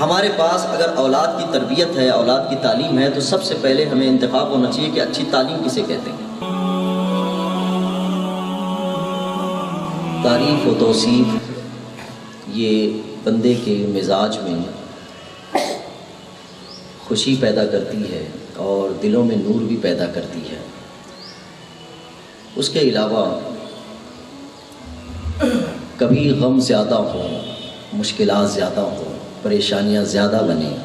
ہمارے پاس اگر اولاد کی تربیت ہے، اولاد کی تعلیم ہے، تو سب سے پہلے ہمیں انتخاب ہونا چاہیے کہ اچھی تعلیم کسے کہتے ہیں۔ تعریف و توصیف یہ بندے کے مزاج میں خوشی پیدا کرتی ہے اور دلوں میں نور بھی پیدا کرتی ہے۔ اس کے علاوہ کبھی غم زیادہ ہو، مشکلات زیادہ ہو، پریشانیاں زیادہ بنیں،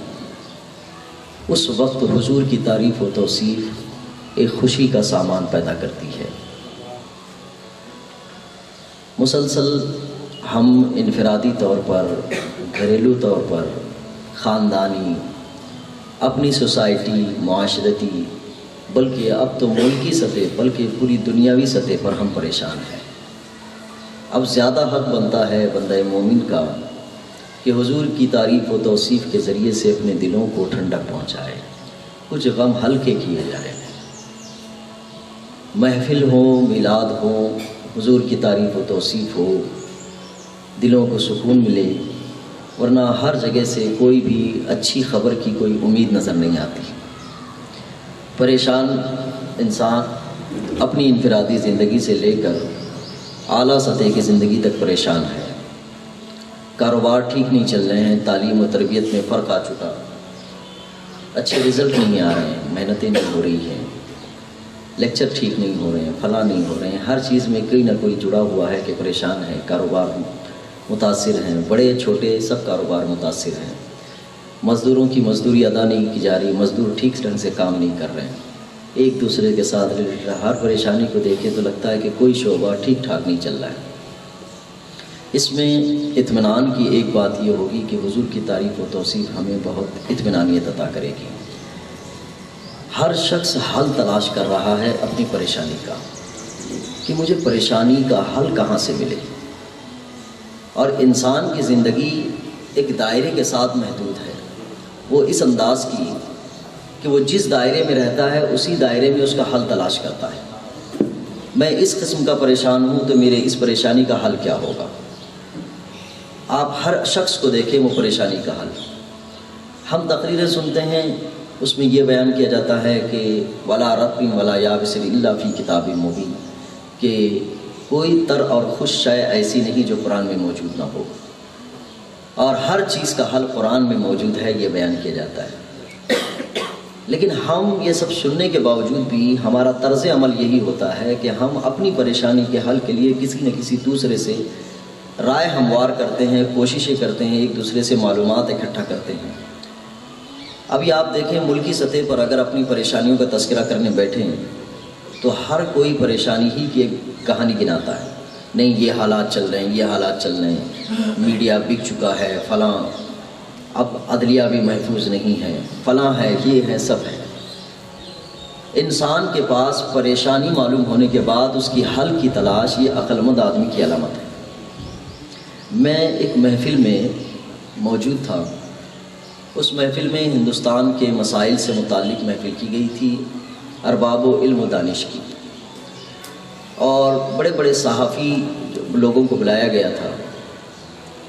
اس وقت حضور کی تعریف و توصیف ایک خوشی کا سامان پیدا کرتی ہے۔ مسلسل ہم انفرادی طور پر، گھریلو طور پر، خاندانی، اپنی سوسائٹی، معاشرتی، بلکہ اب تو ملکی سطح، بلکہ پوری دنیاوی سطح پر ہم پریشان ہیں۔ اب زیادہ حق بنتا ہے بندہ مومن کا کہ حضور کی تعریف و توصیف کے ذریعے سے اپنے دلوں کو ٹھنڈک پہنچائے، کچھ غم ہلکے کیے جائیں، محفل ہو، میلاد ہو، حضور کی تعریف و توصیف ہو، دلوں کو سکون ملے، ورنہ ہر جگہ سے کوئی بھی اچھی خبر کی کوئی امید نظر نہیں آتی۔ پریشان انسان اپنی انفرادی زندگی سے لے کر اعلیٰ سطح کی زندگی تک پریشان ہے۔ کاروبار ٹھیک نہیں چل رہے ہیں، تعلیم و تربیت میں فرق آ چکا، اچھے رزلٹ نہیں آ رہے ہیں، محنتیں نہیں ہو رہی ہیں، لیکچر ٹھیک نہیں ہو رہے ہیں، فلاں نہیں ہو رہے ہیں، ہر چیز میں کوئی نہ کوئی جڑا ہوا ہے کہ پریشان ہے، کاروبار متاثر ہیں، بڑے چھوٹے سب کاروبار متاثر ہیں، مزدوروں کی مزدوری ادا نہیں کی جا رہی، مزدور ٹھیک ڈھنگ سے کام نہیں کر رہے ہیں، ایک دوسرے کے ساتھ ہر پریشانی کو دیکھیں تو لگتا ہے کہ کوئی شعبہ ٹھیک ٹھاک نہیں چل رہا ہے۔ اس میں اطمینان کی ایک بات یہ ہوگی کہ حضور کی تعریف و توصیف ہمیں بہت اطمینانیت عطا کرے گی۔ ہر شخص حل تلاش کر رہا ہے اپنی پریشانی کا، کہ مجھے پریشانی کا حل کہاں سے ملے، اور انسان کی زندگی ایک دائرے کے ساتھ محدود ہے، وہ اس انداز کی کہ وہ جس دائرے میں رہتا ہے اسی دائرے میں اس کا حل تلاش کرتا ہے۔ میں اس قسم کا پریشان ہوں تو میرے اس پریشانی کا حل کیا ہوگا؟ آپ ہر شخص کو دیکھیں وہ پریشانی کا حل۔ ہم تقریریں سنتے ہیں، اس میں یہ بیان کیا جاتا ہے کہ ولا رطب ولا یابس الا فی کتاب مبین، کہ کوئی تر اور خوش شے ایسی نہیں جو قرآن میں موجود نہ ہو، اور ہر چیز کا حل قرآن میں موجود ہے، یہ بیان کیا جاتا ہے۔ لیکن ہم یہ سب سننے کے باوجود بھی ہمارا طرز عمل یہی ہوتا ہے کہ ہم اپنی پریشانی کے حل کے لیے کسی نہ کسی دوسرے سے رائے ہموار کرتے ہیں، کوششیں کرتے ہیں، ایک دوسرے سے معلومات اکٹھا کرتے ہیں۔ ابھی آپ دیکھیں ملکی سطح پر اگر اپنی پریشانیوں کا تذکرہ کرنے بیٹھیں تو ہر کوئی پریشانی ہی کی ایک کہانی گناتا ہے، نہیں یہ حالات چل رہے ہیں، یہ حالات چل رہے ہیں، میڈیا بک چکا ہے، فلاں، اب عدلیہ بھی محفوظ نہیں ہے، فلاں ہے، یہ ہے، سب ہے۔ انسان کے پاس پریشانی معلوم ہونے کے بعد اس کی حل کی تلاش یہ عقل مند آدمی کی علامت ہے۔ میں ایک محفل میں موجود تھا، اس محفل میں ہندوستان کے مسائل سے متعلق محفل کی گئی تھی، ارباب و علم و دانش کی، اور بڑے بڑے صحافی لوگوں کو بلایا گیا تھا۔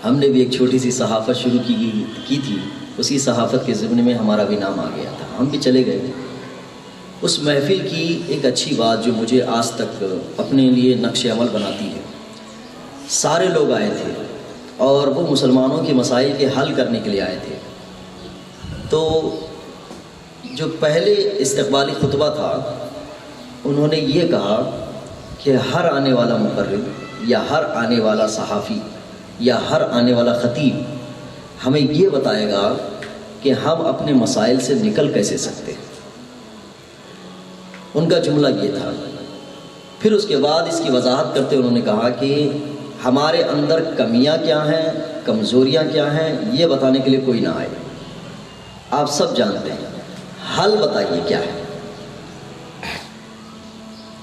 ہم نے بھی ایک چھوٹی سی صحافت شروع کی تھی، اسی صحافت کے ضمن میں ہمارا بھی نام آ گیا تھا، ہم بھی چلے گئے۔ اس محفل کی ایک اچھی بات جو مجھے آج تک اپنے لیے نقش عمل بناتی ہے، سارے لوگ آئے تھے اور وہ مسلمانوں کے مسائل کے حل کرنے کے لیے آئے تھے۔ تو جو پہلے استقبالی خطبہ تھا، انہوں نے یہ کہا کہ ہر آنے والا مقرر یا ہر آنے والا صحافی یا ہر آنے والا خطیب ہمیں یہ بتائے گا کہ ہم اپنے مسائل سے نکل کیسے سکتے ہیں۔ ان کا جملہ یہ تھا۔ پھر اس کے بعد اس کی وضاحت کرتے انہوں نے کہا کہ ہمارے اندر کمیاں کیا ہیں، کمزوریاں کیا ہیں، یہ بتانے کے لیے کوئی نہ آئے، آپ سب جانتے ہیں، حل بتائیے کیا ہے۔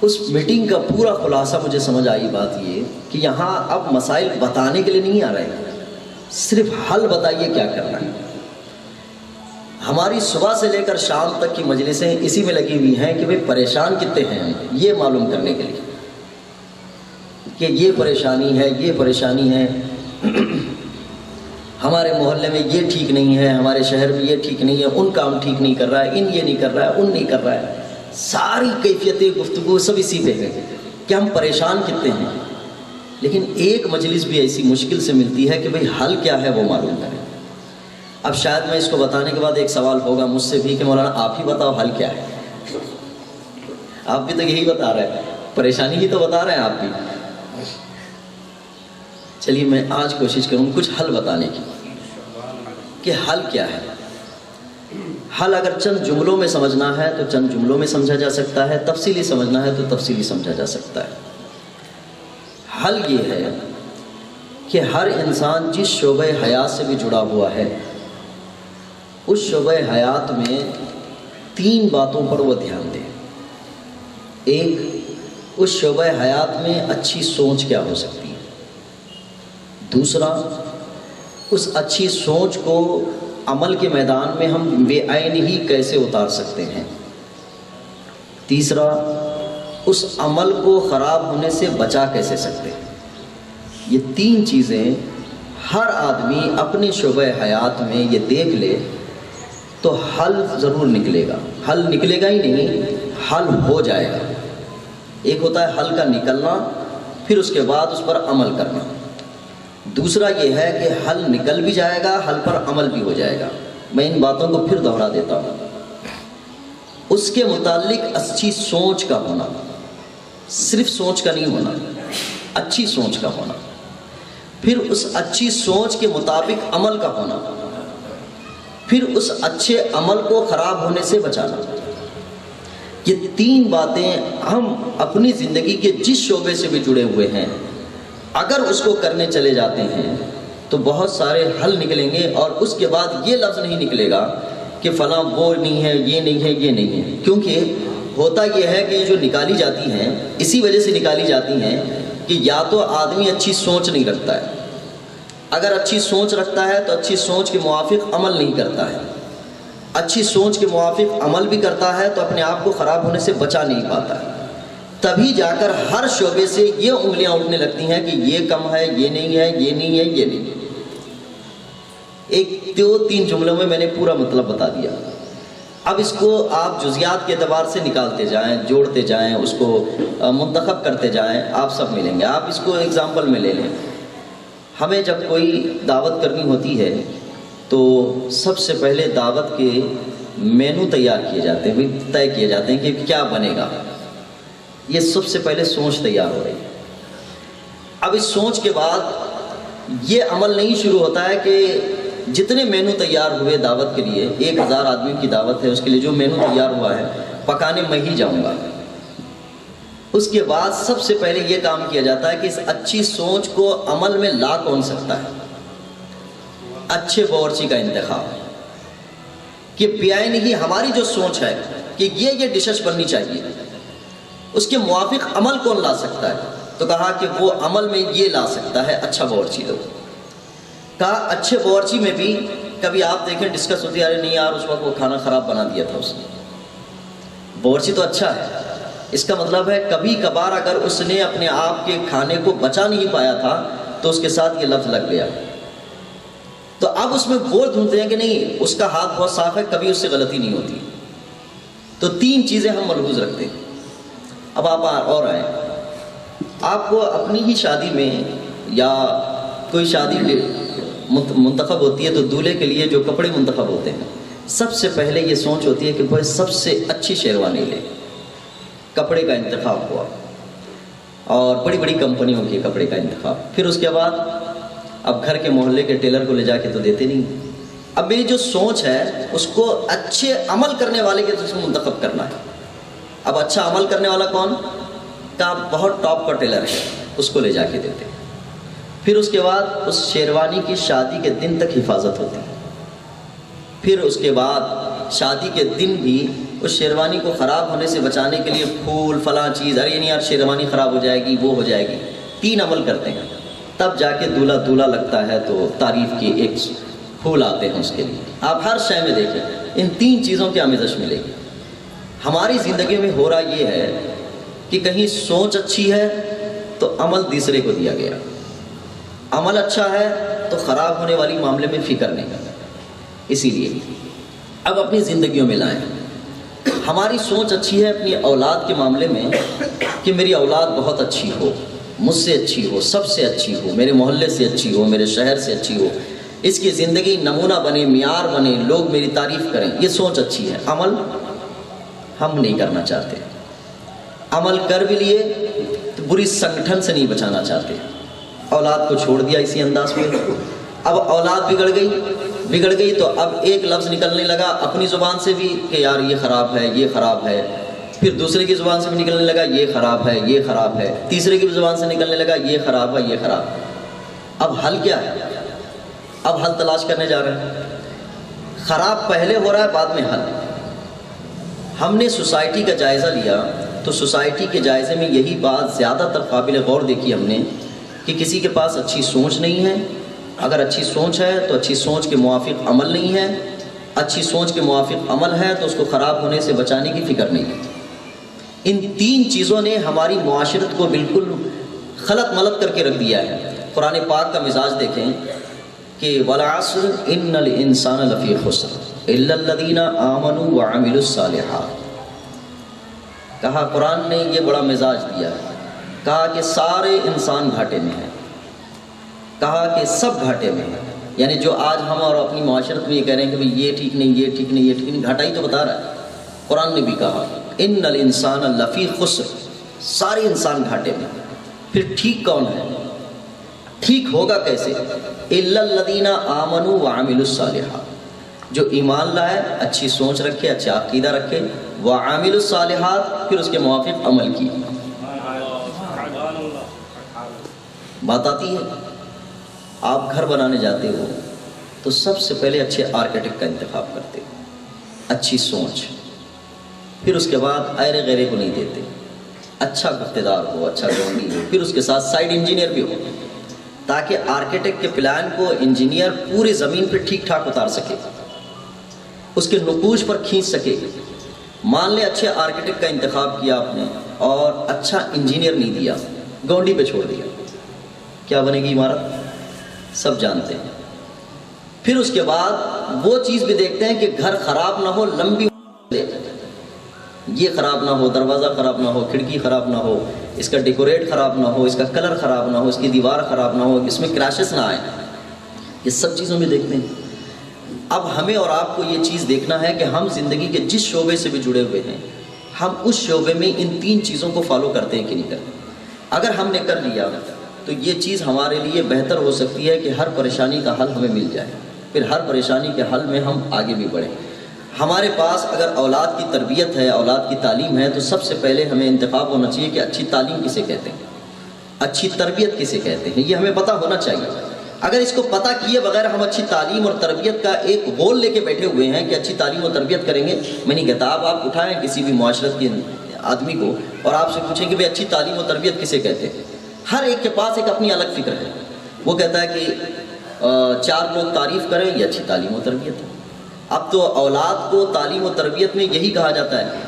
اس میٹنگ کا پورا خلاصہ مجھے سمجھ آئی بات یہ کہ یہاں اب مسائل بتانے کے لیے نہیں آ رہے ہیں، صرف حل بتائیے کیا کرنا ہے۔ ہماری صبح سے لے کر شام تک کی مجلسیں اسی میں لگی ہوئی ہیں کہ بھئی پریشان کتنے ہیں ہم، یہ معلوم کرنے کے لیے کہ یہ پریشانی ہے، یہ پریشانی ہے۔ ہمارے محلے میں یہ ٹھیک نہیں ہے، ہمارے شہر میں یہ ٹھیک نہیں ہے، ان کام ٹھیک نہیں کر رہا ہے، یہ نہیں کر رہا ہے، ان نہیں کر رہا ہے، ساری کیفیت گفتگو سب اسی پہ ہے کہ ہم پریشان کتنے ہیں۔ لیکن ایک مجلس بھی ایسی مشکل سے ملتی ہے کہ بھئی حل کیا ہے وہ معلوم کریں۔ اب شاید میں اس کو بتانے کے بعد ایک سوال ہوگا مجھ سے بھی کہ مولانا آپ ہی بتاؤ حل کیا ہے۔ آپ بھی تو یہی بتا رہے ہیں، پریشانی ہی تو بتا رہے ہیں آپ بھی۔ چلیے میں آج کوشش کروں کچھ حل بتانے کی کہ حل کیا ہے۔ حل اگر چند جملوں میں سمجھنا ہے تو چند جملوں میں سمجھا جا سکتا ہے، تفصیلی سمجھنا ہے تو تفصیلی سمجھا جا سکتا ہے۔ حل یہ ہے کہ ہر انسان جس شعبہ حیات سے بھی جڑا ہوا ہے اس شعبہ حیات میں 3 باتوں پر وہ دھیان دے۔ ایک، اس شعبہ حیات میں اچھی سوچ کیا ہو سکتی ہے۔ دوسرا، اس اچھی سوچ کو عمل کے میدان میں ہم بے عین ہی کیسے اتار سکتے ہیں۔ تیسرا، اس عمل کو خراب ہونے سے بچا کیسے سکتے ہیں۔ یہ 3 چیزیں ہر آدمی اپنے شعبہ حیات میں یہ دیکھ لے تو حل ضرور نکلے گا۔ حل نکلے گا ہی نہیں، حل ہو جائے گا۔ ایک ہوتا ہے حل کا نکلنا، پھر اس کے بعد اس پر عمل کرنا۔ دوسرا یہ ہے کہ حل نکل بھی جائے گا، حل پر عمل بھی ہو جائے گا۔ میں ان باتوں کو پھر دوہرا دیتا ہوں۔ اس کے متعلق اچھی سوچ کا ہونا، صرف سوچ کا نہیں ہونا، اچھی سوچ کا ہونا، پھر اس اچھی سوچ کے مطابق عمل کا ہونا، پھر اس اچھے عمل کو خراب ہونے سے بچانا۔ یہ 3 باتیں ہم اپنی زندگی کے جس شعبے سے بھی جڑے ہوئے ہیں اگر اس کو کرنے چلے جاتے ہیں تو بہت سارے حل نکلیں گے، اور اس کے بعد یہ لفظ نہیں نکلے گا کہ فلاں وہ نہیں ہے، یہ نہیں ہے، یہ نہیں ہے۔ کیونکہ ہوتا یہ ہے کہ یہ جو نکالی جاتی ہیں اسی وجہ سے نکالی جاتی ہیں کہ یا تو آدمی اچھی سوچ نہیں رکھتا ہے، اگر اچھی سوچ رکھتا ہے تو اچھی سوچ کے موافق عمل نہیں کرتا ہے، اچھی سوچ کے موافق عمل بھی کرتا ہے تو اپنے آپ کو خراب ہونے سے بچا نہیں پاتا ہے۔ تبھی جا کر ہر شعبے سے یہ انگلیاں اٹھنے لگتی ہیں کہ یہ کم ہے، یہ نہیں ہے، یہ نہیں ہے، یہ نہیں ہے۔ ایک 2-3 جملوں میں نے پورا مطلب بتا دیا۔ اب اس کو آپ جزیات کے اعتبار سے نکالتے جائیں، جوڑتے جائیں، اس کو منتخب کرتے جائیں، آپ سب ملیں گے۔ آپ اس کو اگزامپل میں لے لیں۔ ہمیں جب کوئی دعوت کرنی ہوتی ہے تو سب سے پہلے دعوت کے مینو تیار کیے جاتے ہیں، طے کیے جاتے ہیں کہ کیا بنے گا۔ یہ سب سے پہلے سوچ تیار ہو رہی ہے۔ اب اس سوچ کے بعد یہ عمل نہیں شروع ہوتا ہے کہ جتنے مینو تیار ہوئے دعوت کے لیے، 1000 آدمی کی دعوت ہے، اس کے لیے جو مینو تیار ہوا ہے پکانے میں ہی جاؤں گا۔ اس کے بعد سب سے پہلے یہ کام کیا جاتا ہے کہ اس اچھی سوچ کو عمل میں لا کون سکتا ہے۔ اچھے باورچی کا انتخاب، کہ بیان ہی ہماری جو سوچ ہے کہ یہ ڈشز بننی چاہیے، اس کے موافق عمل کون لا سکتا ہے، تو کہا کہ وہ عمل میں یہ لا سکتا ہے اچھا باورچی لوگ۔ کہا اچھے باورچی میں بھی کبھی آپ دیکھیں ڈسکس ہوتی ہے، ارے نہیں یار اس وقت وہ کھانا خراب بنا دیا تھا اس نے۔ باورچی تو اچھا ہے، اس کا مطلب ہے کبھی کبھار اگر اس نے اپنے آپ کے کھانے کو بچا نہیں پایا تھا تو اس کے ساتھ یہ لفظ لگ گیا۔ تو اب اس میں وہ ڈھونڈتے ہیں کہ نہیں اس کا ہاتھ بہت صاف ہے، کبھی اس سے غلطی نہیں ہوتی۔ تو 3 چیزیں ہم ملحوظ رکھتے ہیں۔ اب آپ اور آئیں، آپ کو اپنی ہی شادی میں یا کوئی شادی منتخب ہوتی ہے تو دولہے کے لیے جو کپڑے منتخب ہوتے ہیں سب سے پہلے یہ سوچ ہوتی ہے کہ بھائی سب سے اچھی شیروانی لے۔ کپڑے کا انتخاب ہوا اور بڑی بڑی کمپنیوں کے کپڑے کا انتخاب، پھر اس کے بعد اب گھر کے محلے کے ٹیلر کو لے جا کے تو دیتے نہیں۔ اب میری جو سوچ ہے اس کو اچھے عمل کرنے والے کے اس میں منتخب کرنا ہے۔ اب اچھا عمل کرنے والا کون؟ کا بہت ٹاپ کا ٹیلر ہے، اس کو لے جا کے دیتے۔ پھر اس کے بعد اس شیروانی کی شادی کے دن تک حفاظت ہوتی ہے۔ پھر اس کے بعد شادی کے دن بھی اس شیروانی کو خراب ہونے سے بچانے کے لیے پھول فلاں چیز، ارے نہیں یار شیروانی خراب ہو جائے گی، وہ ہو جائے گی، 3 عمل کرتے ہیں۔ تب جا کے دولہا لگتا ہے تو تعریف کی ایک پھول آتے ہیں اس کے لیے۔ آپ ہر شے میں دیکھیں ان 3 چیزوں کی آمیزش ملے گی۔ ہماری زندگی میں ہو رہا یہ ہے کہ کہیں سوچ اچھی ہے تو عمل دوسرے کو دیا گیا، عمل اچھا ہے تو خراب ہونے والی معاملے میں فکر نہیں. اسی لیے اب اپنی زندگیوں میں لائیں. ہماری سوچ اچھی ہے اپنی اولاد کے معاملے میں کہ میری اولاد بہت اچھی ہو، مجھ سے اچھی ہو، سب سے اچھی ہو، میرے محلے سے اچھی ہو، میرے شہر سے اچھی ہو، اس کی زندگی نمونہ بنے، معیار بنے، لوگ میری تعریف کریں. یہ سوچ اچھی ہے. عمل ہم نہیں کرنا چاہتے. عمل کر بھی لیے تو بری سنگٹھن سے نہیں بچانا چاہتے. اولاد کو چھوڑ دیا اسی انداز میں. اب اولاد بگڑ گئی تو اب ایک لفظ نکلنے لگا اپنی زبان سے بھی کہ یار یہ خراب ہے، یہ خراب ہے. پھر دوسرے کی زبان سے بھی نکلنے لگا یہ خراب ہے، یہ خراب ہے. تیسرے کی زبان سے نکلنے لگا یہ خراب ہے، یہ خراب ہے. اب حل کیا ہے؟ اب حل تلاش کرنے جا رہے ہیں. خراب پہلے ہو رہا ہے، بعد میں حل. ہم نے سوسائٹی کا جائزہ لیا تو سوسائٹی کے جائزے میں یہی بات زیادہ تر قابل غور دیکھی ہم نے کہ کسی کے پاس اچھی سوچ نہیں ہے. اگر اچھی سوچ ہے تو اچھی سوچ کے موافق عمل نہیں ہے. اچھی سوچ کے موافق عمل ہے تو اس کو خراب ہونے سے بچانے کی فکر نہیں ہے. ان تین چیزوں نے ہماری معاشرت کو بالکل خلط ملط کر کے رکھ دیا ہے. قرآن پاک کا مزاج دیکھیں کہ والعصر ان الانسان لفی خسر الا الذین آمنوا وعملوا الصالحات. کہا قرآن نے یہ بڑا مزاج دیا ہے. کہا کہ سارے انسان گھاٹے میں ہیں. کہا کہ سب گھاٹے میں ہیں. یعنی جو آج ہم اور اپنی معاشرت میں یہ کہہ رہے ہیں کہ بھئی یہ ٹھیک نہیں، یہ ٹھیک نہیں، یہ ٹھیک نہیں، گھاٹا ہی تو بتا رہا ہے. قرآن نے بھی کہا ان الانسان لفی خسر، سارے انسان گھاٹے میں. پھر ٹھیک کون ہے؟ ٹھیک ہوگا کیسے؟ الا الذین آمنوا وعملوا الصالحات. جو ایمان لائے، اچھی سوچ رکھے، اچھا عقیدہ رکھے، وعملوا الصالحات، پھر اس کے موافق عمل کی. بات آتی ہے آپ گھر بنانے جاتے ہو تو سب سے پہلے اچھے آرکیٹیکٹ کا انتخاب کرتے ہو، اچھی سوچ. پھر اس کے بعد ایرے غیرے کو نہیں دیتے، اچھا گفتیدار ہو، اچھا گونڈی ہو. پھر اس کے ساتھ سائڈ انجینئر بھی ہو تاکہ آرکیٹیکٹ کے پلان کو انجینئر پوری زمین پہ ٹھیک ٹھاک اتار سکے، اس کے نقوش پر کھینچ سکے. مان لیں اچھے آرکیٹیکٹ کا انتخاب کیا آپ نے اور اچھا انجینئر نہیں دیا، گونڈی پہ چھوڑ دیا، کیا بنے گی عمارت؟ سب جانتے ہیں. پھر اس کے بعد وہ چیز بھی دیکھتے ہیں کہ گھر خراب نہ ہو، لمبی یہ خراب نہ ہو، دروازہ خراب نہ ہو، کھڑکی خراب نہ ہو، اس کا ڈیکوریٹ خراب نہ ہو، اس کا کلر خراب نہ ہو، اس کی دیوار خراب نہ ہو، اس میں کریشز نہ آئے. یہ سب چیزوں میں دیکھتے ہیں. اب ہمیں اور آپ کو یہ چیز دیکھنا ہے کہ ہم زندگی کے جس شعبے سے بھی جڑے ہوئے ہیں ہم اس شعبے میں ان تین چیزوں کو فالو کرتے ہیں کہ نہیں کرتے. اگر ہم نے کر لیا تو یہ چیز ہمارے لیے بہتر ہو سکتی ہے کہ ہر پریشانی کا حل ہمیں مل جائے. پھر ہر پریشانی کے حل میں ہم آگے بھی بڑھیں. ہمارے پاس اگر اولاد کی تربیت ہے، اولاد کی تعلیم ہے، تو سب سے پہلے ہمیں انتخاب ہونا چاہیے کہ اچھی تعلیم کسے کہتے ہیں، اچھی تربیت کسے کہتے ہیں. یہ ہمیں پتہ ہونا چاہیے. اگر اس کو پتہ کیے بغیر ہم اچھی تعلیم اور تربیت کا ایک گول لے کے بیٹھے ہوئے ہیں کہ اچھی تعلیم اور تربیت کریں گے، میں نہیں کہتا آپ اٹھائیں کسی بھی معاشرت کے آدمی کو اور آپ سے پوچھیں کہ بھئی اچھی تعلیم و تربیت کسے کہتے ہیں. ہر ایک کے پاس ایک اپنی الگ فکر ہے. وہ کہتا ہے کہ 4 لوگ تعریف کریں یہ اچھی تعلیم و تربیت ہے. اب تو اولاد کو تعلیم و تربیت میں یہی کہا جاتا ہے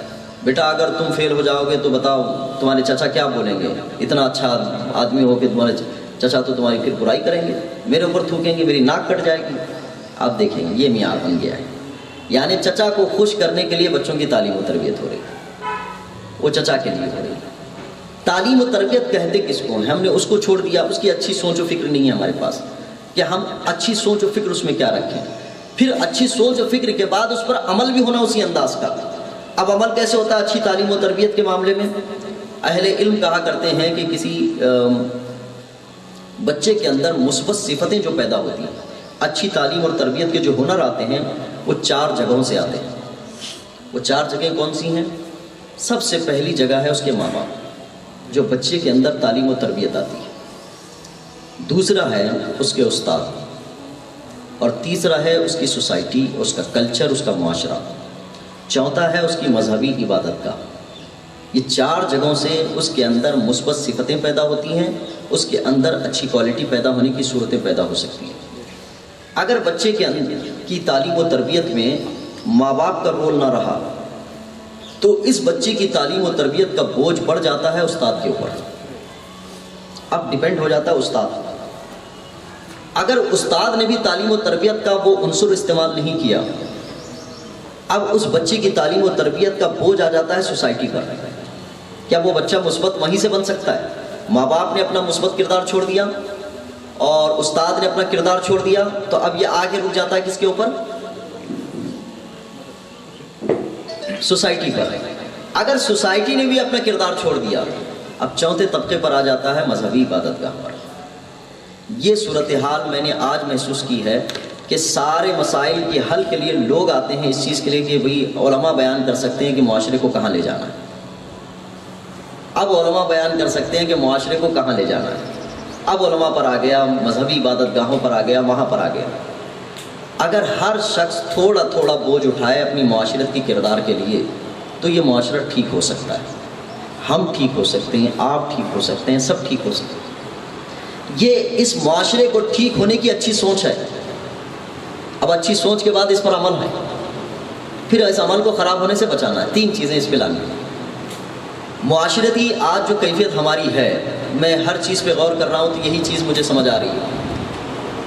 بیٹا اگر تم فیل ہو جاؤ گے تو بتاؤ تمہارے چچا کیا بولیں گے. اتنا اچھا آدمی ہو کہ تمہارے چچا تو تمہاری پھر برائی کریں گے، میرے اوپر تھوکیں گے، میری ناک کٹ جائے گی. آپ دیکھیں گے یہ معیار بن گیا ہے. یعنی چچا کو خوش کرنے کے لیے بچوں کی تعلیم و تربیت ہو رہی ہے، وہ چچا کے لیے ہو رہی ہے. تعلیم و تربیت کہتے کس کو ہیں؟ ہم نے اس کو چھوڑ دیا. اس کی اچھی سوچ و فکر نہیں ہے ہمارے پاس کہ ہم اچھی سوچ و فکر اس میں کیا رکھیں. پھر اچھی سوچ و فکر کے بعد اس پر عمل بھی ہونا اسی انداز کا. اب عمل کیسے ہوتا ہے اچھی تعلیم و تربیت کے معاملے میں؟ اہل علم کہا کرتے ہیں کہ کسی بچے کے اندر مثبت صفتیں جو پیدا ہوتی ہیں، اچھی تعلیم اور تربیت کے جو ہنر آتے ہیں وہ 4 جگہوں سے آتے ہیں. وہ 4 جگہیں کون سی ہیں؟ سب سے پہلی جگہ ہے اس کے ماں باپ، جو بچے کے اندر تعلیم و تربیت آتی ہے. دوسرا ہے اس کے استاد، اور تیسرا ہے اس کی سوسائٹی، اس کا کلچر، اس کا معاشرہ. چوتھا ہے اس کی مذہبی عبادت کا. یہ 4 جگہوں سے اس کے اندر مثبت صفتیں پیدا ہوتی ہیں، اس کے اندر اچھی کوالٹی پیدا ہونے کی صورتیں پیدا ہو سکتی ہیں. اگر بچے کے اندر کی تعلیم و تربیت میں ماں باپ کا رول نہ رہا تو اس بچے کی تعلیم و تربیت کا بوجھ پڑ جاتا ہے استاد کے اوپر. اب ڈیپینڈ ہو جاتا ہے استاد. اگر استاد نے بھی تعلیم و تربیت کا وہ عنصر استعمال نہیں کیا، اب اس بچے کی تعلیم و تربیت کا بوجھ آ جاتا ہے سوسائٹی پر۔ کیا وہ بچہ مثبت وہیں سے بن سکتا ہے؟ ماں باپ نے اپنا مثبت کردار چھوڑ دیا اور استاد نے اپنا کردار چھوڑ دیا، تو اب یہ آگے رک جاتا ہے کس کے اوپر؟ سوسائٹی پر۔ اگر سوسائٹی نے بھی اپنا کردار چھوڑ دیا، اب چوتھے طبقے پر آ جاتا ہے مذہبی عبادت گاہ پر۔ یہ صورتحال میں نے آج محسوس کی ہے کہ سارے مسائل کے حل کے لیے لوگ آتے ہیں اس چیز کے لیے کہ بھئی علماء بیان کر سکتے ہیں کہ معاشرے کو کہاں لے جانا ہے۔ اب علماء بیان کر سکتے ہیں کہ معاشرے کو کہاں لے جانا ہے۔ اب علماء پر آ گیا، مذہبی عبادت گاہوں پر آ گیا، وہاں پر آ گیا۔ اگر ہر شخص تھوڑا تھوڑا بوجھ اٹھائے اپنی معاشرت کی کردار کے لیے تو یہ معاشرہ ٹھیک ہو سکتا ہے، ہم ٹھیک ہو سکتے ہیں، آپ ٹھیک ہو سکتے ہیں، سب ٹھیک ہو سکتے ہیں۔ یہ اس معاشرے کو ٹھیک ہونے کی اچھی سوچ ہے۔ اب اچھی سوچ کے بعد اس پر عمل ہے، پھر اس عمل کو خراب ہونے سے بچانا ہے۔ تین چیزیں اس پہ لانی ہیں۔ معاشرتی آج جو کیفیت ہماری ہے، میں ہر چیز پہ غور کر رہا ہوں تو یہی چیز مجھے سمجھ آ رہی ہے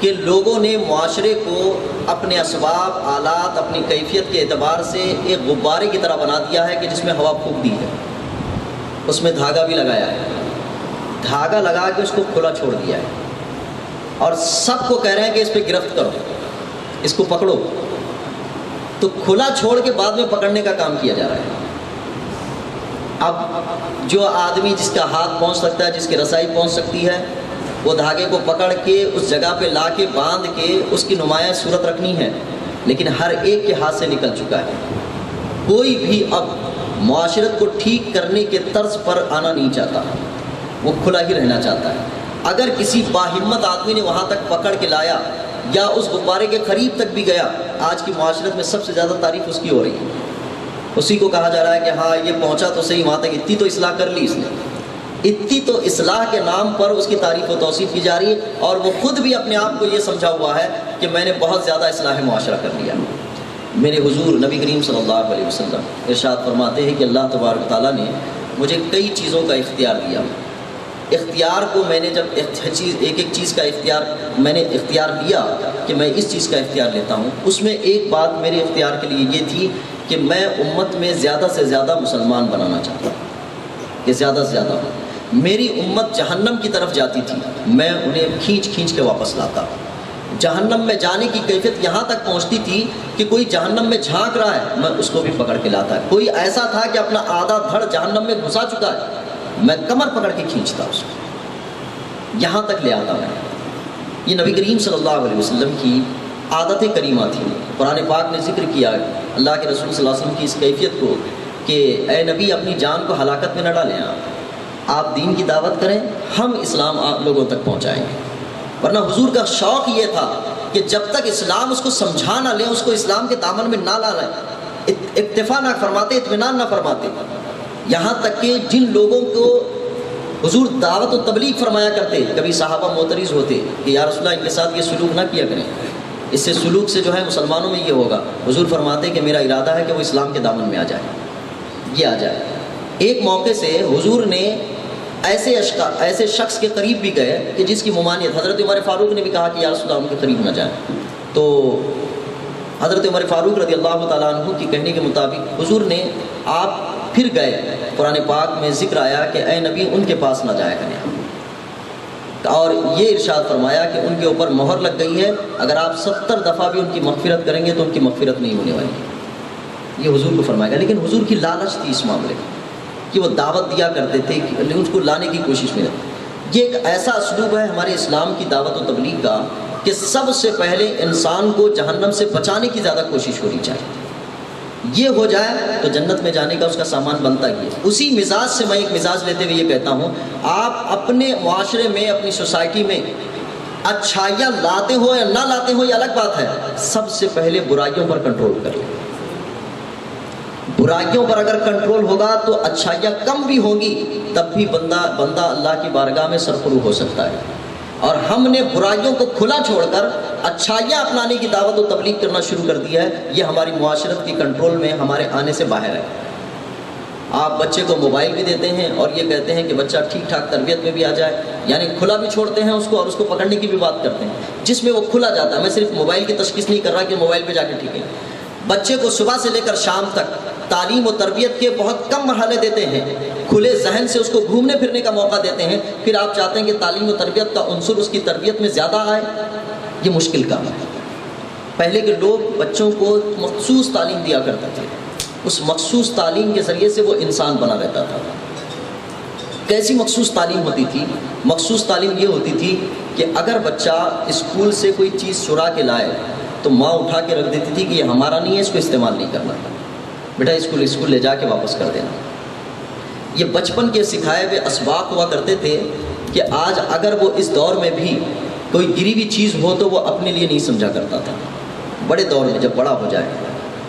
کہ لوگوں نے معاشرے کو اپنے اسباب، آلات، اپنی کیفیت کے اعتبار سے ایک غبارے کی طرح بنا دیا ہے کہ جس میں ہوا پھونک دی ہے، اس میں دھاگا بھی لگایا ہے، دھاگا لگا کے اس کو کھلا چھوڑ دیا ہے اور سب کو کہہ رہے ہیں کہ اس پہ گرفت کرو، اس کو پکڑو۔ تو کھلا چھوڑ کے بعد میں پکڑنے کا کام کیا جا رہا ہے۔ اب جو آدمی جس کا ہاتھ پہنچ سکتا ہے، جس کی رسائی پہنچ سکتی ہے، وہ دھاگے کو پکڑ کے اس جگہ پہ لا کے باندھ کے اس کی نمایاں صورت رکھنی ہے، لیکن ہر ایک کے ہاتھ سے نکل چکا ہے۔ کوئی بھی اب معاشرت کو ٹھیک کرنے کے طرز پر آنا نہیں چاہتا، وہ کھلا ہی رہنا چاہتا ہے۔ اگر کسی باہمت آدمی نے وہاں تک پکڑ کے لایا یا اس غبارے کے قریب تک بھی گیا، آج کی معاشرت میں سب سے زیادہ تعریف اس کی ہو رہی ہے۔ اسی کو کہا جا رہا ہے کہ ہاں یہ پہنچا تو صحیح وہاں تک، اتنی تو اصلاح کر لی اس نے، اتنی تو اصلاح کے نام پر اس کی تعریف و توصیف کی جا رہی ہے، اور وہ خود بھی اپنے آپ کو یہ سمجھا ہوا ہے کہ میں نے بہت زیادہ اصلاح معاشرہ کر لیا۔ میرے حضور نبی کریم صلی اللہ علیہ وسلم ارشاد فرماتے ہیں کہ اللہ تبارک تعالیٰ نے مجھے کئی چیزوں کا اختیار دیا۔ اختیار کو میں نے جب ایک ایک چیز کا میں نے اختیار لیا کہ میں اس چیز کا اختیار لیتا ہوں، اس میں ایک بات میرے اختیار کے لیے یہ تھی کہ میں امت میں زیادہ سے زیادہ مسلمان بنانا چاہتا ہوں، کہ زیادہ سے زیادہ میری امت جہنم کی طرف جاتی تھی، میں انہیں کھینچ کھینچ کے واپس لاتا۔ جہنم میں جانے کی کیفیت یہاں تک پہنچتی تھی کہ کوئی جہنم میں جھانک رہا ہے، میں اس کو بھی پکڑ کے لاتا۔ کوئی ایسا تھا کہ اپنا آدھا دھڑ جہنم میں گھسا چکا ہے، میں کمر پکڑ کے کھینچتا اس کو، یہاں تک لے آتا میں۔ یہ نبی کریم صلی اللہ علیہ وسلم کی عادت کریمہ تھی۔ قرآن پاک نے ذکر کیا اللہ کے رسول صلی اللہ علیہ وسلم کی اس کیفیت کو کہ اے نبی اپنی جان کو ہلاکت میں نہ ڈالیں، آپ دین کی دعوت کریں، ہم اسلام آپ لوگوں تک پہنچائیں گے۔ ورنہ حضور کا شوق یہ تھا کہ جب تک اسلام اس کو سمجھا نہ لیں، اس کو اسلام کے دامن میں نہ لا لیں، اکتفا نہ فرماتے، اطمینان نہ فرماتے، یہاں تک کہ جن لوگوں کو حضور دعوت و تبلیغ فرمایا کرتے، کبھی صحابہ معترض ہوتے کہ یا رسول اللہ ان کے ساتھ یہ سلوک نہ کیا کریں، اس سے سلوک سے جو ہے مسلمانوں میں یہ ہوگا۔ حضور فرماتے کہ میرا ارادہ ہے کہ وہ اسلام کے دامن میں آ جائے، یہ آ جائے۔ ایک موقع سے حضور نے ایسے شخص کے قریب بھی گئے کہ جس کی ممانعت، حضرت عمر فاروق نے بھی کہا کہ یا رسول اللہ ان کے قریب نہ جائیں، تو حضرت عمر فاروق رضی اللہ تعالیٰ عنہ کی کہنے کے مطابق حضور نے آپ پھر گئے، قرآن پاک میں ذکر آیا کہ اے نبی ان کے پاس نہ جایا کریں، اور یہ ارشاد فرمایا کہ ان کے اوپر مہر لگ گئی ہے، اگر آپ 70 دفعہ بھی ان کی مغفرت کریں گے تو ان کی مغفرت نہیں ہونے والی، یہ حضور کو فرمایا گیا۔ لیکن حضور کی لالچ تھی اس معاملے کہ وہ دعوت دیا کرتے تھے، لیکن اس کو لانے کی کوشش میں رہتے۔ یہ ایک ایسا اسلوب ہے ہمارے اسلام کی دعوت و تبلیغ کا کہ سب سے پہلے انسان کو جہنم سے بچانے کی زیادہ کوشش ہونی چاہیے، یہ ہو جائے تو جنت میں جانے کا اس کا سامان بنتا ہی ہے۔ اسی مزاج سے میں ایک مزاج لیتے ہوئے یہ کہتا ہوں، آپ اپنے معاشرے میں، اپنی سوسائٹی میں اچھائیاں لاتے ہو یا نہ لاتے ہو یہ الگ بات ہے، سب سے پہلے برائیوں پر کنٹرول کر لیں۔ برائیوں پر اگر کنٹرول ہوگا تو اچھائیاں کم بھی ہوں گی، تب بھی بندہ اللہ کی بارگاہ میں سرفروش ہو سکتا ہے۔ اور ہم نے برائیوں کو کھلا چھوڑ کر اچھائیاں اپنانے کی دعوت و تبلیغ کرنا شروع کر دیا ہے، یہ ہماری معاشرت کی کنٹرول میں ہمارے آنے سے باہر ہے۔ آپ بچے کو موبائل بھی دیتے ہیں اور یہ کہتے ہیں کہ بچہ ٹھیک ٹھاک تربیت میں بھی آ جائے، یعنی کھلا بھی چھوڑتے ہیں اس کو اور اس کو پکڑنے کی بھی بات کرتے ہیں جس میں وہ کھلا جاتا ہے۔ میں صرف موبائل کی تشخیص نہیں کر رہا کہ موبائل پہ جا کے ٹھیک ہے، بچے کو صبح سے لے کر شام تک تعلیم و تربیت کے بہت کم مرحلے دیتے ہیں، کھلے ذہن سے اس کو گھومنے پھرنے کا موقع دیتے ہیں، پھر آپ چاہتے ہیں کہ تعلیم و تربیت کا عنصر اس کی تربیت میں زیادہ آئے، یہ مشکل کام ہے۔ پہلے کے لوگ بچوں کو مخصوص تعلیم دیا کرتے تھے، اس مخصوص تعلیم کے ذریعے سے وہ انسان بنا رہتا تھا۔ کیسی مخصوص تعلیم ہوتی تھی؟ مخصوص تعلیم یہ ہوتی تھی کہ اگر بچہ اسکول سے کوئی چیز چرا کے لائے تو ماں اٹھا کے رکھ دیتی تھی کہ یہ ہمارا نہیں ہے، اس کو استعمال نہیں کرنا، بیٹا اسکول لے جا کے واپس کر دینا۔ یہ بچپن کے سکھائے ہوئے اسباق ہوا کرتے تھے کہ آج اگر وہ اس دور میں بھی کوئی گری ہوئی چیز ہو تو وہ اپنے لیے نہیں سمجھا کرتا تھا۔ بڑے دور میں جب بڑا ہو جائے،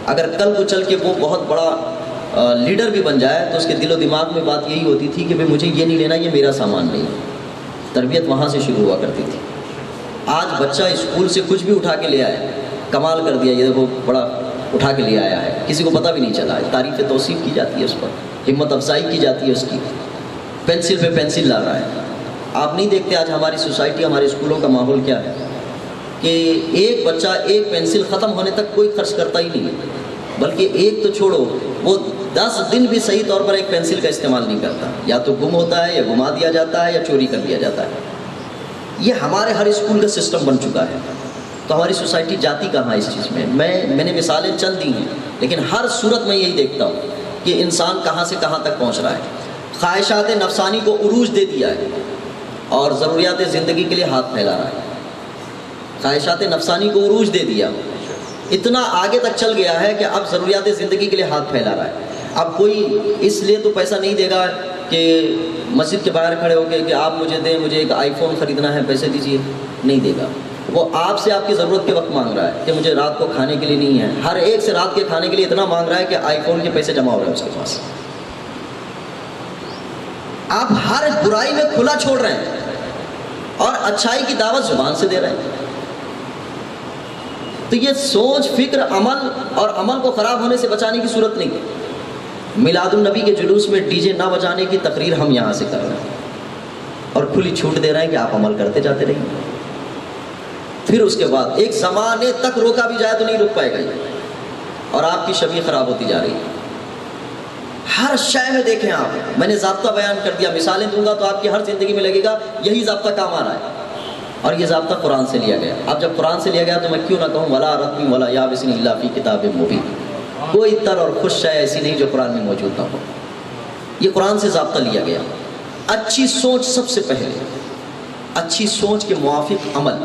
اگر کل کو چل کے وہ بہت بڑا لیڈر بھی بن جائے تو اس کے دل و دماغ میں بات یہی ہوتی تھی کہ بھئی مجھے یہ نہیں لینا، یہ میرا سامان نہیں۔ تربیت وہاں سے شروع ہوا کرتی تھی۔ آج بچہ اسکول سے کچھ بھی اٹھا کے لے آئے، کمال کر دیا، یہ دیکھو بڑا اٹھا کے لے آیا ہے، کسی کو پتہ بھی نہیں چلا، تعریف توصیف کی جاتی ہے اس پر، ہمت افزائی کی جاتی ہے اس کی، پینسل پہ پینسل لا رہا ہے۔ آپ نہیں دیکھتے آج ہماری سوسائٹی، ہمارے اسکولوں کا ماحول کیا ہے کہ ایک بچہ ایک پینسل ختم ہونے تک کوئی خرچ کرتا ہی نہیں ہے، بلکہ ایک تو چھوڑو، وہ 10 دن بھی صحیح طور پر ایک پینسل کا استعمال نہیں کرتا، یا تو گم ہوتا ہے یا گما دیا جاتا ہے یا چوری کر دیا جاتا ہے۔ یہ ہمارے ہر اسکول کا سسٹم بن چکا ہے، تو ہماری سوسائٹی جاتی کہاں اس چیز میں؟ میں نے مثالیں چند دی ہیں، لیکن ہر صورت میں یہی دیکھتا ہوں کہ انسان کہاں سے کہاں تک پہنچ رہا ہے۔ خواہشات نفسانی کو عروج دے دیا ہے اور ضروریات زندگی کے لیے ہاتھ پھیلا رہا ہے۔ خواہشات نفسانی کو عروج دے دیا، اتنا آگے تک چل گیا ہے کہ اب ضروریات زندگی کے لیے ہاتھ پھیلا رہا ہے۔ اب کوئی اس لیے تو پیسہ نہیں دے گا کہ مسجد کے باہر کھڑے ہو کے کہ آپ مجھے دیں، مجھے ایک آئی فون خریدنا ہے، پیسے دیجیے، نہیں دے گا۔ وہ آپ سے آپ کی ضرورت کے وقت مانگ رہا ہے کہ مجھے رات کو کھانے کے لیے نہیں ہے، ہر ایک سے رات کے کھانے کے لیے اتنا مانگ رہا ہے کہ آئی فون کے پیسے جمع ہو رہے ہیں اس کے پاس۔ آپ ہر برائی میں کھلا چھوڑ رہے ہیں اور اچھائی کی دعوت زبان سے دے رہے ہیں۔ تو یہ سوچ، فکر، عمل اور عمل کو خراب ہونے سے بچانے کی صورت نہیں ہے۔ میلاد النبی کے جلوس میں ڈی جے نہ بجانے کی تقریر ہم یہاں سے کر رہے ہیں اور کھلی چھوٹ دے رہے ہیں کہ آپ عمل کرتے جاتے رہیے۔ پھر اس کے بعد ایک زمانے تک روکا بھی جائے تو نہیں رک پائے گا یہ، اور آپ کی شبیہ خراب ہوتی جا رہی ہے۔ ہر شے میں دیکھیں آپ، میں نے ضابطہ بیان کر دیا، مثالیں دوں گا تو آپ کی ہر زندگی میں لگے گا یہی ضابطہ کام آ رہا ہے، اور یہ ضابطہ قرآن سے لیا گیا۔ اب جب قرآن سے لیا گیا تو میں کیوں نہ کہوں ولا رطب ولا یابس الا فی کتاب مبین، کوئی تر اور خوش شے ایسی نہیں جو قرآن میں موجود نہ ہو۔ یہ قرآن سے ضابطہ لیا گیا۔ اچھی سوچ سب سے پہلے، اچھی سوچ کے موافق عمل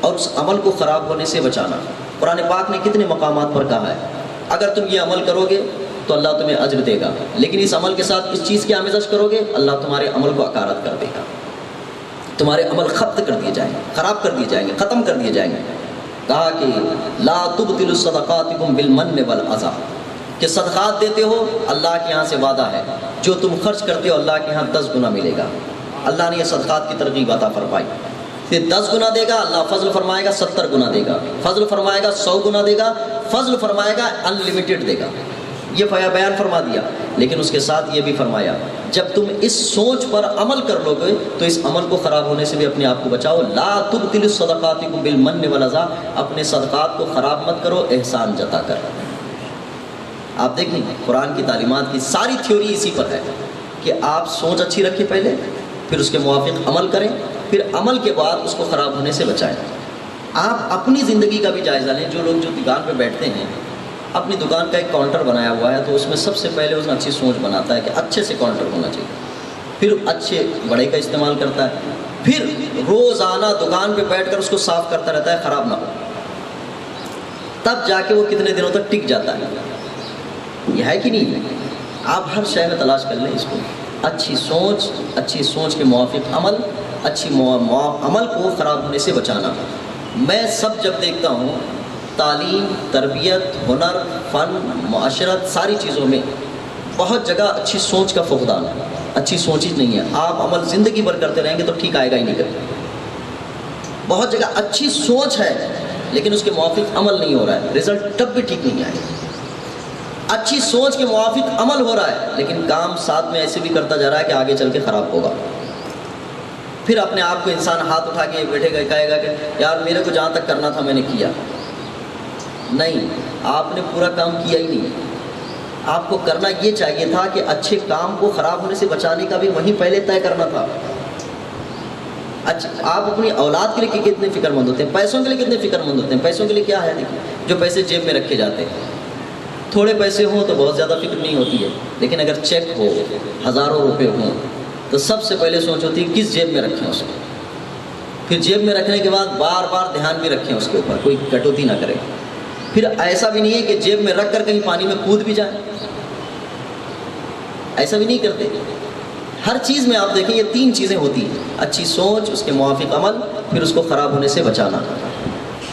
اور اس عمل کو خراب ہونے سے بچانا۔ قرآن پاک نے کتنے مقامات پر کہا ہے اگر تم یہ عمل کرو گے تو اللہ تمہیں اجر دے گا، لیکن اس عمل کے ساتھ اس چیز کی آمیزش کرو گے اللہ تمہارے عمل کو اکارت کر دے گا، تمہارے عمل خبت کر دیے جائیں گے، خراب کر دیے جائیں گے، ختم کر دیے جائیں گے۔ کہا کہ لا تبطلوا صدقاتکم بالمن والاذى، کہ صدقات دیتے ہو اللہ کے یہاں سے وعدہ ہے جو تم خرچ کرتے ہو اللہ کے یہاں 10 گنا ملے گا۔ اللہ نے یہ صدقات کی ترغیب عطا فرمائی، پھر 10 گنا دے گا، اللہ فضل فرمائے گا 70 گنا دے گا، فضل فرمائے گا 100 گنا دے گا، فضل فرمائے گا انلمیٹڈ دے گا۔ یہ بیان فرما دیا، لیکن اس کے ساتھ یہ بھی فرمایا جب تم اس سوچ پر عمل کر لو گے تو اس عمل کو خراب ہونے سے بھی اپنے آپ کو بچاؤ۔ لا تبطلوا صدقاتکم بالمن والاذى، اپنے صدقات کو خراب مت کرو احسان جتا کر۔ آپ دیکھیں قرآن کی تعلیمات کی ساری تھیوری اسی پر ہے کہ آپ سوچ اچھی رکھیں پہلے، پھر اس کے موافق عمل کریں، پھر عمل کے بعد اس کو خراب ہونے سے بچائیں۔ آپ اپنی زندگی کا بھی جائزہ لیں۔ جو لوگ جو دکان پہ بیٹھتے ہیں، اپنی دکان کا ایک کاؤنٹر بنایا ہوا ہے تو اس میں سب سے پہلے اس نے اچھی سوچ بناتا ہے کہ اچھے سے کاؤنٹر ہونا چاہیے، پھر اچھے بڑے کا استعمال کرتا ہے، پھر روزانہ دکان پہ بیٹھ کر اس کو صاف کرتا رہتا ہے خراب نہ ہو، تب جا کے وہ کتنے دنوں تک ٹک جاتا ہے۔ یہ ہے کہ نہیں؟ آپ ہر شے میں تلاش کر لیں اس کو، اچھی سوچ کے موافق عمل، اچھی عمل کو خراب ہونے سے بچانا۔ میں سب جب دیکھتا ہوں تعلیم، تربیت، ہنر، فن، معاشرت، ساری چیزوں میں بہت جگہ اچھی سوچ کا فقدان ہے، اچھی سوچ ہی نہیں ہے۔ آپ عمل زندگی بھر کرتے رہیں گے تو ٹھیک آئے گا ہی نہیں کرتے۔ بہت جگہ اچھی سوچ ہے لیکن اس کے موافق عمل نہیں ہو رہا ہے، رزلٹ تب بھی ٹھیک نہیں آئے۔ اچھی سوچ کے موافق عمل ہو رہا ہے لیکن کام ساتھ میں ایسے بھی کرتا جا رہا ہے کہ آگے چل کے خراب ہوگا. پھر اپنے آپ کو انسان ہاتھ اٹھا کے بیٹھے گا، کہے گا کہ یار میرے کو جہاں تک کرنا تھا میں نے کیا. نہیں، آپ نے پورا کام کیا ہی نہیں. آپ کو کرنا یہ چاہیے تھا کہ اچھے کام کو خراب ہونے سے بچانے کا بھی وہیں پہلے طے کرنا تھا. اچھا، آپ اپنی اولاد کے لیے کتنے فکر مند ہوتے ہیں، پیسوں کے لیے کتنے فکر مند ہوتے ہیں. پیسوں کے لیے کیا ہے، دیکھیے جو پیسے جیب میں رکھے جاتے ہیں، تھوڑے پیسے ہوں تو بہت زیادہ فکر نہیں ہوتی ہے، لیکن اگر چیک ہو ہزاروں روپے ہوں تو سب سے پہلے سوچ ہوتی ہے کس جیب میں رکھیں اس کو. پھر جیب میں رکھنے کے بعد بار بار دھیان بھی رکھیں اس کے اوپر کوئی کٹوتی نہ کرے. پھر ایسا بھی نہیں ہے کہ جیب میں رکھ کر کہیں پانی میں کود بھی جائیں، ایسا بھی نہیں کرتے. ہر چیز میں آپ دیکھیں یہ 3 چیزیں ہوتی ہیں: اچھی سوچ، اس کے موافق عمل، پھر اس کو خراب ہونے سے بچانا.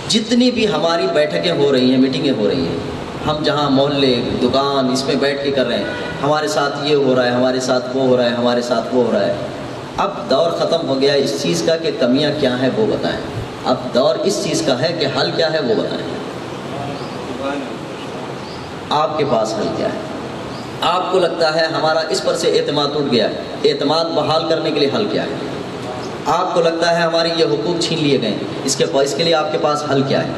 جتنی بھی ہماری بیٹھکیں ہو رہی ہیں، میٹنگیں ہو رہی ہیں، ہم جہاں محلے دکان اس میں بیٹھ کے کر رہے ہیں، ہمارے ساتھ یہ ہو رہا ہے، ہمارے ساتھ وہ ہو رہا ہے، ہمارے ساتھ وہ ہو رہا ہے. اب دور ختم ہو گیا اس چیز کا کہ کمیاں کیا ہیں وہ بتائیں. اب دور اس چیز کا ہے کہ حل کیا ہے وہ بتائیں. آپ کے پاس حل کیا ہے؟ آپ کو لگتا ہے ہمارا اس پر سے اعتماد ٹوٹ گیا ہے، اعتماد بحال کرنے کے لیے حل کیا ہے؟ آپ کو لگتا ہے ہمارے یہ حقوق چھین لیے گئے ہیں، اس کے لیے آپ کے پاس حل کیا ہے؟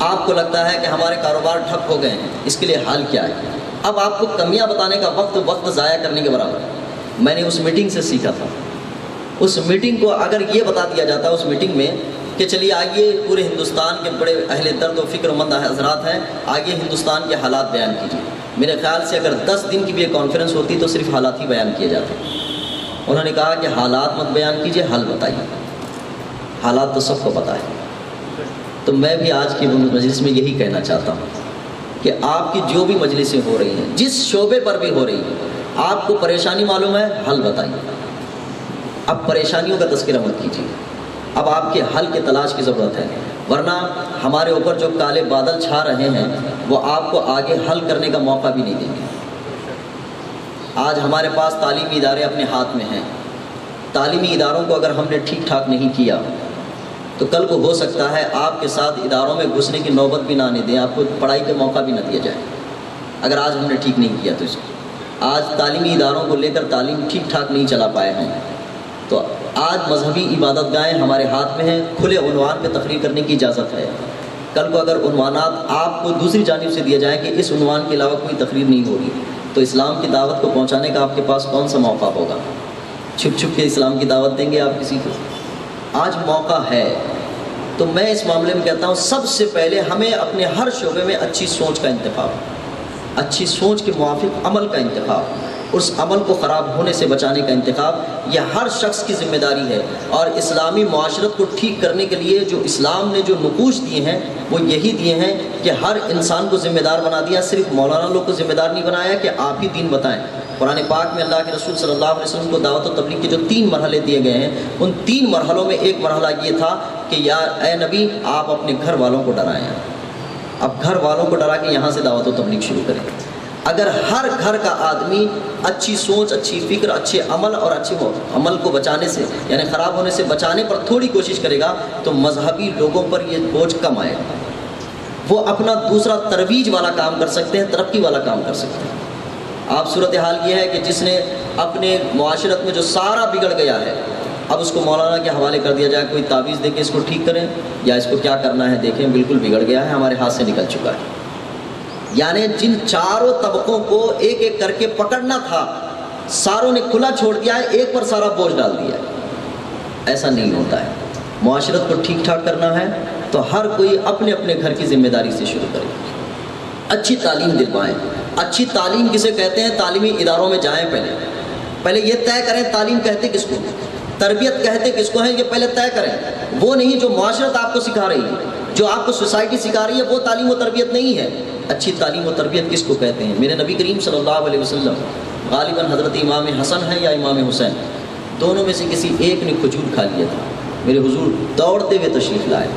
آپ کو لگتا ہے کہ ہمارے کاروبار ٹھپ ہو گئے ہیں، اس کے لیے حل کیا ہے؟ اب آپ کو کمیاں بتانے کا وقت ضائع کرنے کے برابر ہے. میں نے اس میٹنگ سے سیکھا تھا. اس میٹنگ کو اگر یہ بتا دیا جاتا اس میٹنگ میں کہ چلیے آئیے پورے ہندوستان کے بڑے اہل درد و فکر مند حضرات ہیں، آگے ہندوستان کے حالات بیان کیجیے. میرے خیال سے اگر 10 دن کی بھی ایک کانفرنس ہوتی تو صرف حالات ہی بیان کیے جاتے. انہوں نے کہا کہ حالات مت بیان کیجیے، حل بتائیے. حالات تو سب کو پتہ ہے. تو میں بھی آج کی مجلس میں یہی کہنا چاہتا ہوں کہ آپ کی جو بھی مجلسیں ہو رہی ہیں، جس شعبے پر بھی ہو رہی ہیں، آپ کو پریشانی معلوم ہے، حل بتائیے. اب پریشانیوں کا تذکرہ مت کیجیے، اب آپ کے حل کے تلاش کی ضرورت ہے. ورنہ ہمارے اوپر جو کالے بادل چھا رہے ہیں وہ آپ کو آگے حل کرنے کا موقع بھی نہیں دیں گے. آج ہمارے پاس تعلیمی ادارے اپنے ہاتھ میں ہیں. تعلیمی اداروں کو اگر ہم نے ٹھیک ٹھاک نہیں کیا تو کل کو ہو سکتا ہے آپ کے ساتھ اداروں میں گھسنے کی نوبت بھی نہ آنے دیں، آپ کو پڑھائی کا موقع بھی نہ دیا جائے اگر آج ہم نے ٹھیک نہیں کیا تو. اس کو آج تعلیمی اداروں کو لے کر تعلیم ٹھیک ٹھاک نہیں چلا پائے ہیں تو آج مذہبی عبادت گاہیں ہمارے ہاتھ میں ہیں. کھلے عنوان پہ تقریر کرنے کی اجازت ہے. کل کو اگر عنوانات آپ کو دوسری جانب سے دیا جائے کہ اس عنوان کے علاوہ کوئی تقریر نہیں ہوگی تو اسلام کی دعوت کو پہنچانے کا آپ کے پاس کون سا موقع ہوگا؟ چھپ چھپ کے اسلام کی دعوت دیں گے آپ کسی کو؟ آج موقع ہے. تو میں اس معاملے میں کہتا ہوں سب سے پہلے ہمیں اپنے ہر شعبے میں اچھی سوچ کا انتخاب، اچھی سوچ کے موافق عمل کا انتخاب، اس عمل کو خراب ہونے سے بچانے کا انتخاب، یہ ہر شخص کی ذمہ داری ہے. اور اسلامی معاشرت کو ٹھیک کرنے کے لیے جو اسلام نے جو نقوش دیے ہیں وہ یہی دیے ہیں کہ ہر انسان کو ذمہ دار بنا دیا. صرف مولانا لوگ کو ذمہ دار نہیں بنایا کہ آپ ہی دین بتائیں. قرآن پاک میں اللہ کے رسول صلی اللہ علیہ وسلم کو دعوت و تبلیغ کے جو 3 مرحلے دیے گئے ہیں ان 3 مرحلوں میں ایک مرحلہ یہ تھا کہ یا اے نبی آپ اپنے گھر والوں کو ڈرائیں. اب گھر والوں کو ڈرا کے یہاں سے دعوت و تبلیغ شروع کریں. اگر ہر گھر کا آدمی اچھی سوچ، اچھی فکر، اچھے عمل اور اچھے عمل کو بچانے سے یعنی خراب ہونے سے بچانے پر تھوڑی کوشش کرے گا تو مذہبی لوگوں پر یہ بوجھ کم آئے گا. وہ اپنا دوسرا ترویج والا کام کر سکتے ہیں، ترقی والا کام کر سکتے ہیں. آپ صورتحال یہ ہے کہ جس نے اپنے معاشرت میں جو سارا بگڑ گیا ہے اب اس کو مولانا کے حوالے کر دیا جائے، کوئی تعویذ دے کے اس کو ٹھیک کریں یا اس کو کیا کرنا ہے دیکھیں، بالکل بگڑ گیا ہے، ہمارے ہاتھ سے نکل چکا ہے. یعنی جن چاروں طبقوں کو ایک ایک کر کے پکڑنا تھا ساروں نے کھلا چھوڑ دیا ہے، ایک پر سارا بوجھ ڈال دیا ہے. ایسا نہیں ہوتا ہے. معاشرت کو ٹھیک ٹھاک کرنا ہے تو ہر کوئی اپنے اپنے گھر کی ذمہ داری سے شروع کرے. اچھی تعلیم دلوائیں. اچھی تعلیم کسے کہتے ہیں؟ تعلیمی اداروں میں جائیں، پہلے یہ طے کریں تعلیم کہتے کس کو، تربیت کہتے کس کو ہیں، یہ پہلے طے کریں. وہ نہیں جو معاشرت آپ کو سکھا رہی ہے، جو آپ کو سوسائٹی سکھا رہی ہے، وہ تعلیم و تربیت نہیں ہے. اچھی تعلیم و تربیت کس کو کہتے ہیں؟ میرے نبی کریم صلی اللہ علیہ وسلم غالباً حضرت امام حسن ہے یا امام حسین، دونوں میں سے کسی ایک نے کھجور کھا لیا تھا. میرے حضور دوڑتے ہوئے تشریف لائے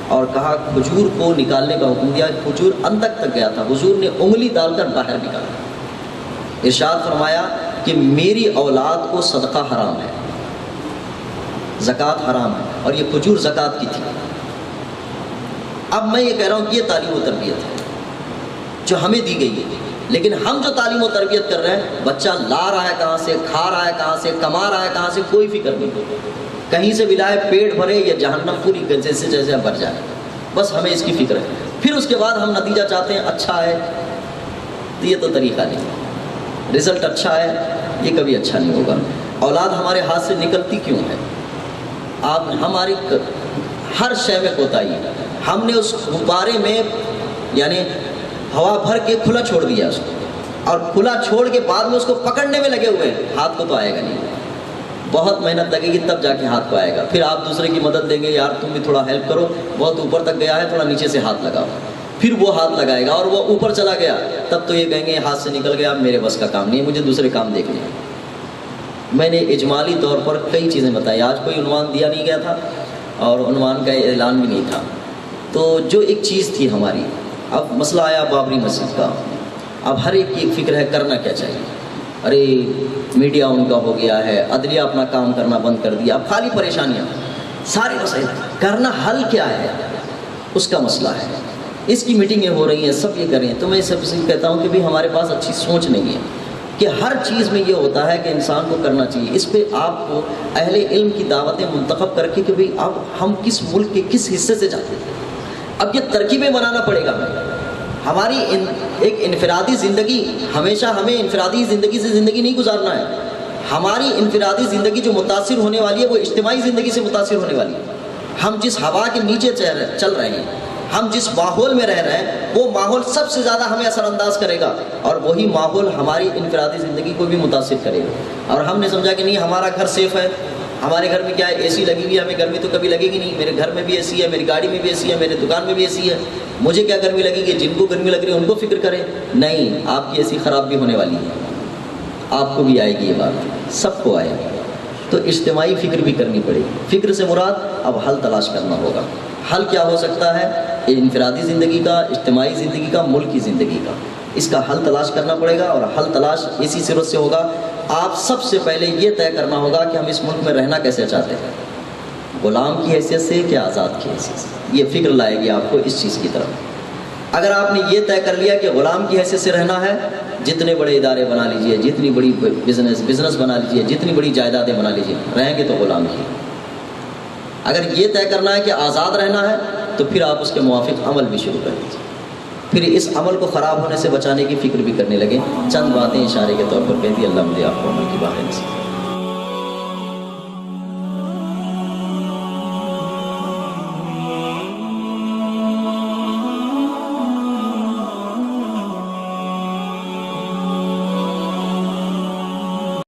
اور کہا کھجور کو نکالنے کا حکم دیا. کھجور اندر تک گیا تھا، حضور نے انگلی ڈال کر باہر نکالا. ارشاد فرمایا کہ میری اولاد کو صدقہ حرام ہے، زکوٰۃ حرام ہے، اور یہ کھجور زکوٰۃ کی تھی. اب میں یہ کہہ رہا ہوں کہ یہ تعلیم و تربیت ہے جو ہمیں دی گئی ہے. لیکن ہم جو تعلیم و تربیت کر رہے ہیں، بچہ لا رہا ہے کہاں سے، کھا رہا ہے کہاں سے، کما رہا ہے کہاں سے، کوئی فکر نہیں، کہیں سے بھی لائے پیٹ بھرے یا جہنم پوری جیسے بھر جائے، بس ہمیں اس کی فکر ہے۔ پھر اس کے بعد ہم نتیجہ چاہتے ہیں اچھا ہے، تو یہ تو طریقہ نہیں، رزلٹ اچھا ہے یہ کبھی اچھا نہیں ہوگا۔ اولاد ہمارے ہاتھ سے نکلتی کیوں ہے؟ آپ ہماری ہر شے میں کوتاہی ہے، ہم نے اس غبارے میں یعنی ہوا بھر کے کھلا چھوڑ دیا اس کو، اور کھلا چھوڑ کے بعد میں اس کو پکڑنے میں لگے ہوئے ہیں، ہاتھ کو تو آئے گا نہیں، بہت محنت لگے گی تب جا کے ہاتھ کو آئے گا۔ پھر آپ دوسرے کی مدد دیں گے، یار تم بھی تھوڑا ہیلپ کرو، بہت اوپر تک گیا ہے تھوڑا نیچے سے ہاتھ لگاؤ، پھر وہ ہاتھ لگائے گا، اور وہ اوپر چلا گیا تب تو یہ کہیں گے ہاتھ سے نکل گیا، میرے بس کا کام نہیں ہے، مجھے دوسرے کام دیکھنے ہیں۔ میں نے اجمالی طور پر کئی چیزیں بتائی، آج کوئی عنوان دیا نہیں گیا تھا اور عنوان کا اعلان بھی نہیں تھا، تو جو ایک چیز تھی ہماری، اب مسئلہ آیا بابری مسجد کا، اب ہر ایک کی ایک فکر ہے کرنا کیا چاہیے، ارے میڈیا ان کا ہو گیا ہے، عدلیہ اپنا کام کرنا بند کر دیا، اب خالی پریشانیاں، سارے مسائل، کرنا حل کیا ہے اس کا مسئلہ ہے، اس کی میٹنگیں ہو رہی ہیں، سب یہ کر رہے ہیں، تو میں سب سے کہتا ہوں کہ بھی ہمارے پاس اچھی سوچ نہیں ہے کہ ہر چیز میں یہ ہوتا ہے کہ انسان کو کرنا چاہیے۔ اس پہ آپ کو اہل علم کی دعوتیں منتخب کر کے کہ بھئی اب ہم کس ملک کے کس حصے سے جاتے ہیں، اب یہ ترکیبیں بنانا پڑے گا ہمیں۔ ہماری ایک انفرادی زندگی، ہمیشہ ہمیں انفرادی زندگی سے زندگی نہیں گزارنا ہے، ہماری انفرادی زندگی جو متاثر ہونے والی ہے وہ اجتماعی زندگی سے متاثر ہونے والی ہے۔ ہم جس ہوا کے نیچے چل رہے ہیں، ہم جس ماحول میں رہ رہے ہیں، وہ ماحول سب سے زیادہ ہمیں اثر انداز کرے گا، اور وہی ماحول ہماری انفرادی زندگی کو بھی متاثر کرے گا۔ اور ہم نے سمجھا کہ نہیں ہمارا گھر سیف ہے، ہمارے گھر میں کیا ہے، اے سی لگی ہوئی ہے، ہمیں گرمی تو کبھی لگے گی نہیں، میرے گھر میں بھی اے سی ہے، میری گاڑی میں بھی اے سی ہے، میرے دکان میں بھی اے سی ہے، مجھے کیا گرمی لگے گی، جن کو گرمی لگ رہی ہے ان کو فکر کریں۔ نہیں، آپ کی اے سی خراب بھی ہونے والی ہے، آپ کو بھی آئے گی یہ بات، سب کو آئے گی، تو اجتماعی فکر بھی کرنی پڑے گی۔ فکر سے مراد اب حل تلاش کرنا ہوگا۔ حل کیا ہو سکتا ہے؟ انفرادی زندگی کا، اجتماعی زندگی کا، ملک کی زندگی کا، اس کا حل تلاش کرنا پڑے گا، اور حل تلاش اسی صورت سے ہوگا، آپ سب سے پہلے یہ طے کرنا ہوگا کہ ہم اس ملک میں رہنا کیسے چاہتے ہیں، غلام کی حیثیت سے کہ آزاد کی حیثیت سے۔ یہ فکر لائے گی آپ کو اس چیز کی طرف۔ اگر آپ نے یہ طے کر لیا کہ غلام کی حیثیت سے رہنا ہے، جتنے بڑے ادارے بنا لیجئے، جتنی بڑی بزنس بنا لیجئے، جتنی بڑی جائیدادیں بنا لیجئے، رہیں گے تو غلام ہی۔ اگر یہ طے کرنا ہے کہ آزاد رہنا ہے، تو پھر آپ اس کے موافق عمل بھی شروع کر دیجیے، پھر اس عمل کو خراب ہونے سے بچانے کی فکر بھی کرنے لگے۔ چند باتیں اشارے کے طور پر کہہ دی، اللہ مجھے آپ کو عمل کی باتیں نصیب